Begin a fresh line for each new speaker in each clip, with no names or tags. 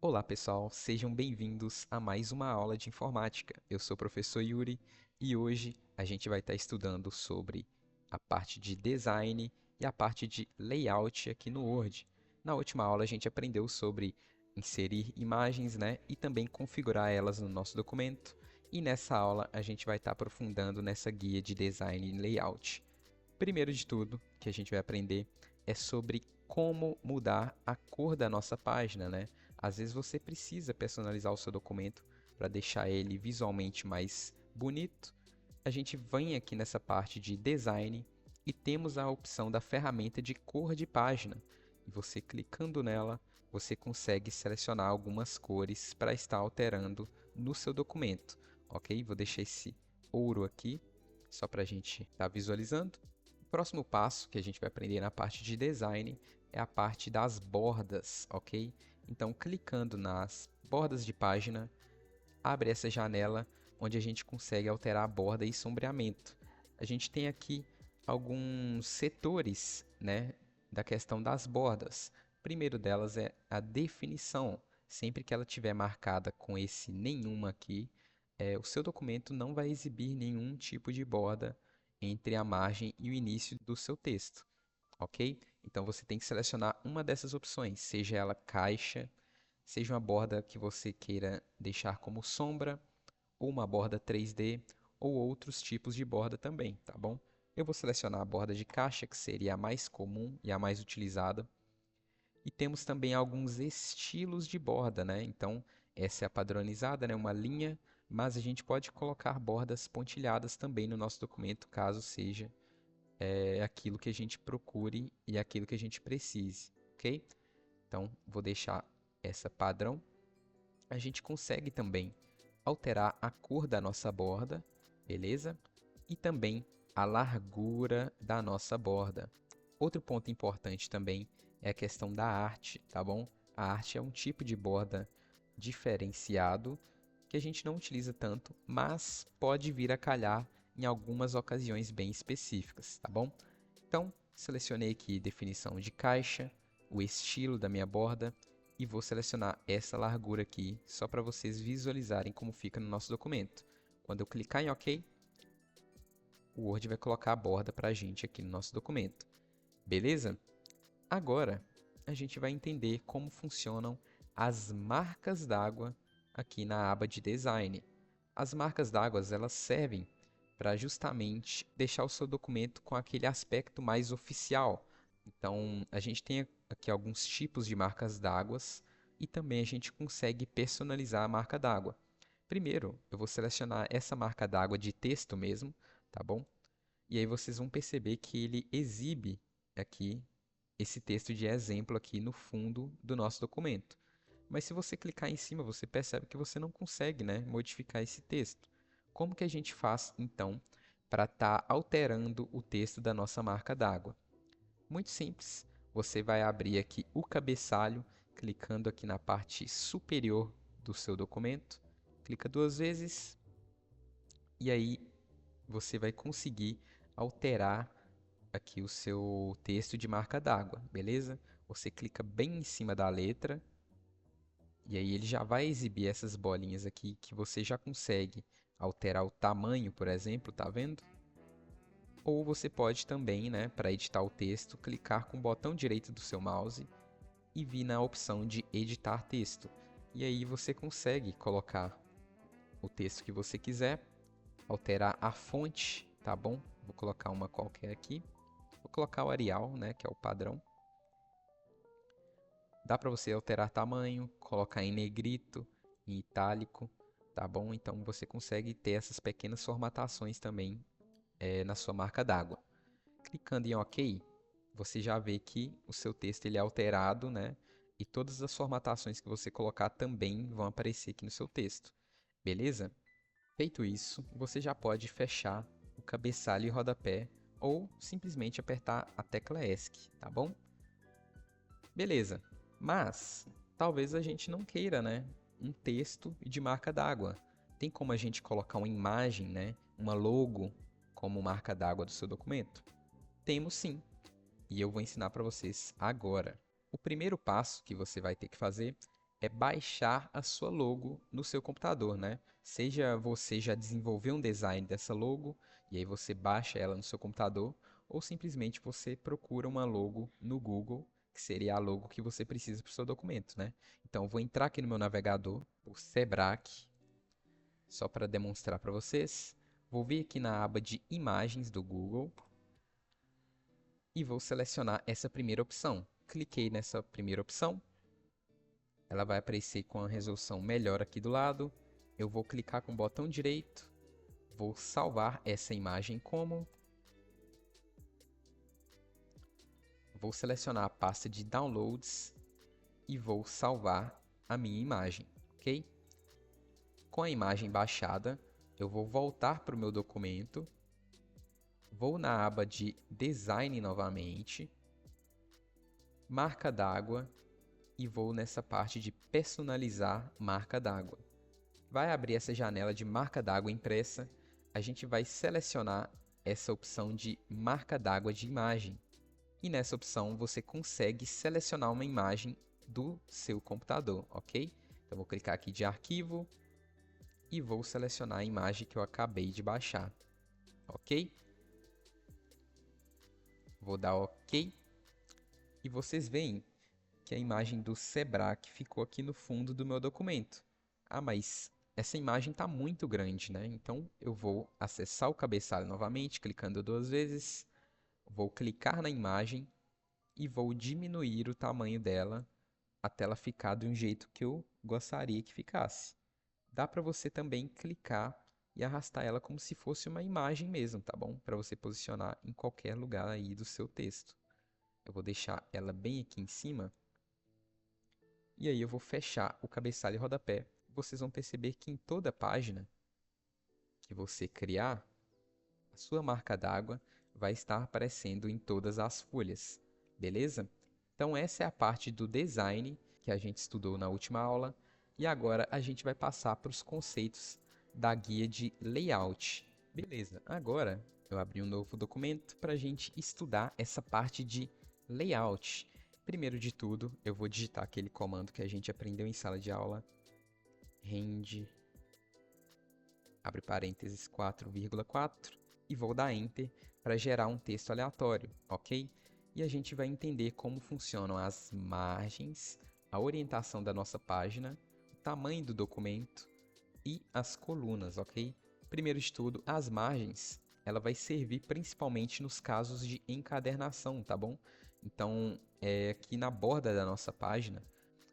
Olá pessoal, sejam bem-vindos a mais uma aula de informática. Eu sou o professor Yuri e hoje a gente vai estar estudando sobre a parte de design e a parte de layout aqui no Word. Na última aula a gente aprendeu sobre inserir imagens, né, e também configurar elas no nosso documento. E nessa aula a gente vai estar aprofundando nessa guia de design e layout. Primeiro de tudo que a gente vai aprender é sobre como mudar a cor da nossa página, né? Às vezes você precisa personalizar o seu documento para deixar ele visualmente mais bonito. A gente vem aqui nessa parte de design e temos a opção da ferramenta de cor de página. E você clicando nela, você consegue selecionar algumas cores para estar alterando no seu documento, ok? Vou deixar esse ouro aqui, só para a gente estar visualizando. O próximo passo que a gente vai aprender na parte de design é a parte das bordas, ok? Então, clicando nas bordas de página, abre essa janela onde a gente consegue alterar a borda e sombreamento. A gente tem aqui alguns setores, né, da questão das bordas. O primeiro delas é a definição. Sempre que ela estiver marcada com esse nenhuma aqui, o seu documento não vai exibir nenhum tipo de borda entre a margem e o início do seu texto, ok? Então você tem que selecionar uma dessas opções, seja ela caixa, seja uma borda que você queira deixar como sombra, ou uma borda 3D, ou outros tipos de borda também, tá bom? Eu vou selecionar a borda de caixa, que seria a mais comum e a mais utilizada. E temos também alguns estilos de borda, né? Então, essa é a padronizada, né? Uma linha, mas a gente pode colocar bordas pontilhadas também no nosso documento, caso seja aquilo que a gente procure e aquilo que a gente precise, ok? Então, vou deixar essa padrão. A gente consegue também alterar a cor da nossa borda, beleza? E também a largura da nossa borda. Outro ponto importante também é a questão da arte, tá bom? A arte é um tipo de borda diferenciado que a gente não utiliza tanto, mas pode vir a calhar em algumas ocasiões bem específicas, tá bom? Então, selecionei aqui definição de caixa, o estilo da minha borda e vou selecionar essa largura aqui só para vocês visualizarem como fica no nosso documento. Quando eu clicar em OK, o Word vai colocar a borda para a gente aqui no nosso documento. Beleza? Agora, a gente vai entender como funcionam as marcas d'água aqui na aba de Design. As marcas d'água, elas servem para justamente deixar o seu documento com aquele aspecto mais oficial. Então, a gente tem aqui alguns tipos de marcas d'água e também a gente consegue personalizar a marca d'água. Primeiro, eu vou selecionar essa marca d'água de texto mesmo, tá bom? E aí vocês vão perceber que ele exibe aqui esse texto de exemplo aqui no fundo do nosso documento. Mas se você clicar em cima, você percebe que você não consegue, né, modificar esse texto. Como que a gente faz, então, para estar alterando o texto da nossa marca d'água? Muito simples. Você vai abrir aqui o cabeçalho, clicando aqui na parte superior do seu documento. Clica duas vezes e aí você vai conseguir alterar aqui o seu texto de marca d'água, beleza? Você clica bem em cima da letra e aí ele já vai exibir essas bolinhas aqui que você já consegue alterar o tamanho, por exemplo, tá vendo? Ou você pode também, né, para editar o texto, clicar com o botão direito do seu mouse e vir na opção de editar texto. E aí você consegue colocar o texto que você quiser, alterar a fonte, tá bom? Vou colocar uma qualquer aqui. Vou colocar o Arial, né, que é o padrão. Dá para você alterar tamanho, colocar em negrito, em itálico, tá bom? Então você consegue ter essas pequenas formatações também na sua marca d'água. Clicando em OK, você já vê que o seu texto ele é alterado, né? E todas as formatações que você colocar também vão aparecer aqui no seu texto. Beleza? Feito isso, você já pode fechar o cabeçalho e rodapé ou simplesmente apertar a tecla ESC, tá bom? Beleza, mas talvez a gente não queira, né, um texto de marca d'água. Tem como a gente colocar uma imagem, né, uma logo como marca d'água do seu documento? Temos sim, e eu vou ensinar para vocês agora. O primeiro passo que você vai ter que fazer é baixar a sua logo no seu computador, né? Seja você já desenvolveu um design dessa logo e aí você baixa ela no seu computador, ou simplesmente você procura uma logo no Google, que seria a logo que você precisa para o seu documento, né? Então, eu vou entrar aqui no meu navegador, por Sebrae, só para demonstrar para vocês. Vou vir aqui na aba de imagens do Google e vou selecionar essa primeira opção. Cliquei nessa primeira opção, ela vai aparecer com a resolução melhor aqui do lado. Eu vou clicar com o botão direito, vou salvar essa imagem como, vou selecionar a pasta de downloads e vou salvar a minha imagem, ok? Com a imagem baixada, eu vou voltar para o meu documento, vou na aba de design novamente, marca d'água e vou nessa parte de personalizar marca d'água. Vai abrir essa janela de marca d'água impressa, a gente vai selecionar essa opção de marca d'água de imagem. E nessa opção você consegue selecionar uma imagem do seu computador, ok? Então vou clicar aqui de arquivo e vou selecionar a imagem que eu acabei de baixar, ok? Vou dar ok e vocês veem que a imagem do Sebrae ficou aqui no fundo do meu documento. Ah, mas essa imagem está muito grande, né? Então eu vou acessar o cabeçalho novamente, clicando 2 vezes, vou clicar na imagem e vou diminuir o tamanho dela até ela ficar de um jeito que eu gostaria que ficasse. Dá para você também clicar e arrastar ela como se fosse uma imagem mesmo, tá bom? Para você posicionar em qualquer lugar aí do seu texto. Eu vou deixar ela bem aqui em cima. E aí eu vou fechar o cabeçalho e rodapé. Vocês vão perceber que em toda página que você criar, a sua marca d'água vai estar aparecendo em todas as folhas, beleza? Então essa é a parte do design que a gente estudou na última aula. E agora a gente vai passar para os conceitos da guia de layout. Beleza, agora eu abri um novo documento para a gente estudar essa parte de layout. Primeiro de tudo, eu vou digitar aquele comando que a gente aprendeu em sala de aula. Rend, abre parênteses, 4,4 e vou dar Enter para gerar um texto aleatório, ok? E a gente vai entender como funcionam as margens, a orientação da nossa página, o tamanho do documento e as colunas, ok? Primeiro de tudo, as margens, ela vai servir principalmente nos casos de encadernação, tá bom? Então, aqui na borda da nossa página,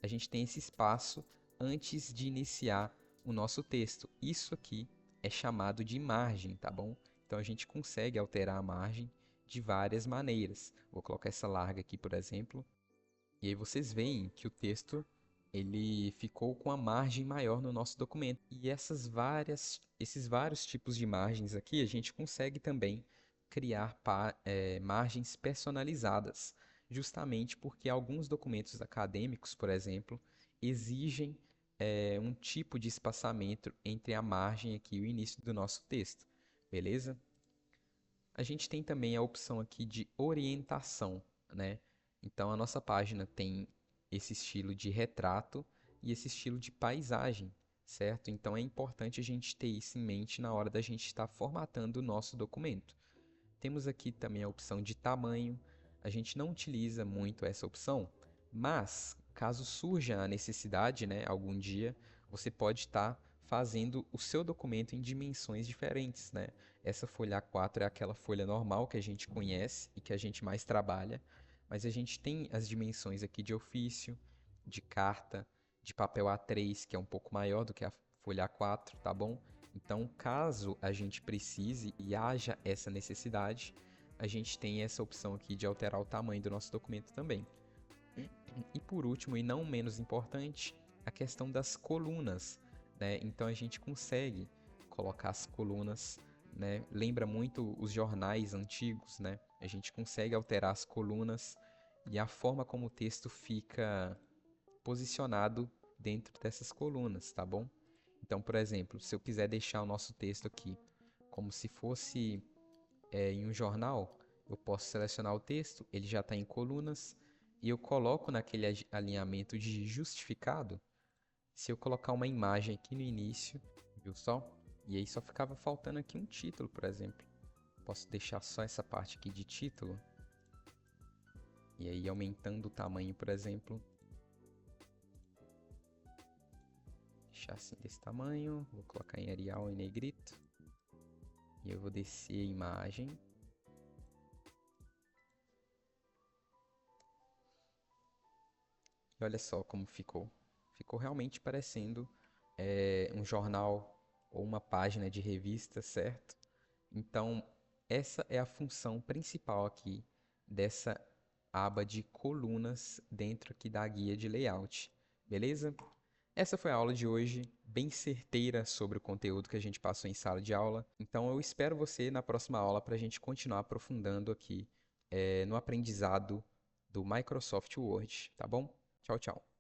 a gente tem esse espaço antes de iniciar o nosso texto. Isso aqui é chamado de margem, tá bom? Então, a gente consegue alterar a margem de várias maneiras. Vou colocar essa larga aqui, por exemplo. E aí vocês veem que o texto ele ficou com a margem maior no nosso documento. E esses vários tipos de margens aqui, a gente consegue também criar margens personalizadas, justamente porque alguns documentos acadêmicos, por exemplo, exigem um tipo de espaçamento entre a margem aqui e o início do nosso texto, beleza? A gente tem também a opção aqui de orientação, né? Então, a nossa página tem esse estilo de retrato e esse estilo de paisagem, certo? Então, é importante a gente ter isso em mente na hora da gente estar formatando o nosso documento. Temos aqui também a opção de tamanho. A gente não utiliza muito essa opção, mas caso surja a necessidade, né, algum dia, você pode estar fazendo o seu documento em dimensões diferentes, né? Essa folha A4 é aquela folha normal que a gente conhece e que a gente mais trabalha, mas a gente tem as dimensões aqui de ofício, de carta, de papel A3, que é um pouco maior do que a folha A4, tá bom? Então, caso a gente precise e haja essa necessidade, a gente tem essa opção aqui de alterar o tamanho do nosso documento também. E por último, e não menos importante, a questão das colunas, né? Então a gente consegue colocar as colunas, né? Lembra muito os jornais antigos, né? A gente consegue alterar as colunas e a forma como o texto fica posicionado dentro dessas colunas, tá bom? Então, por exemplo, se eu quiser deixar o nosso texto aqui como se fosse em um jornal, eu posso selecionar o texto, ele já está em colunas, e eu coloco naquele alinhamento de justificado, Se eu colocar uma imagem aqui no início, viu só? E aí só ficava faltando aqui um título, por exemplo. Posso deixar só essa parte aqui de título. E aí aumentando o tamanho, por exemplo. Deixar assim desse tamanho. Vou colocar em Arial em negrito. E eu vou descer a imagem. E olha só como ficou. Ficou realmente parecendo um jornal ou uma página de revista, certo? Então, essa é a função principal aqui dessa aba de colunas dentro aqui da guia de layout, beleza? Essa foi a aula de hoje, bem certeira sobre o conteúdo que a gente passou em sala de aula. Então, eu espero você na próxima aula para a gente continuar aprofundando aqui no aprendizado do Microsoft Word, tá bom? Tchau, tchau.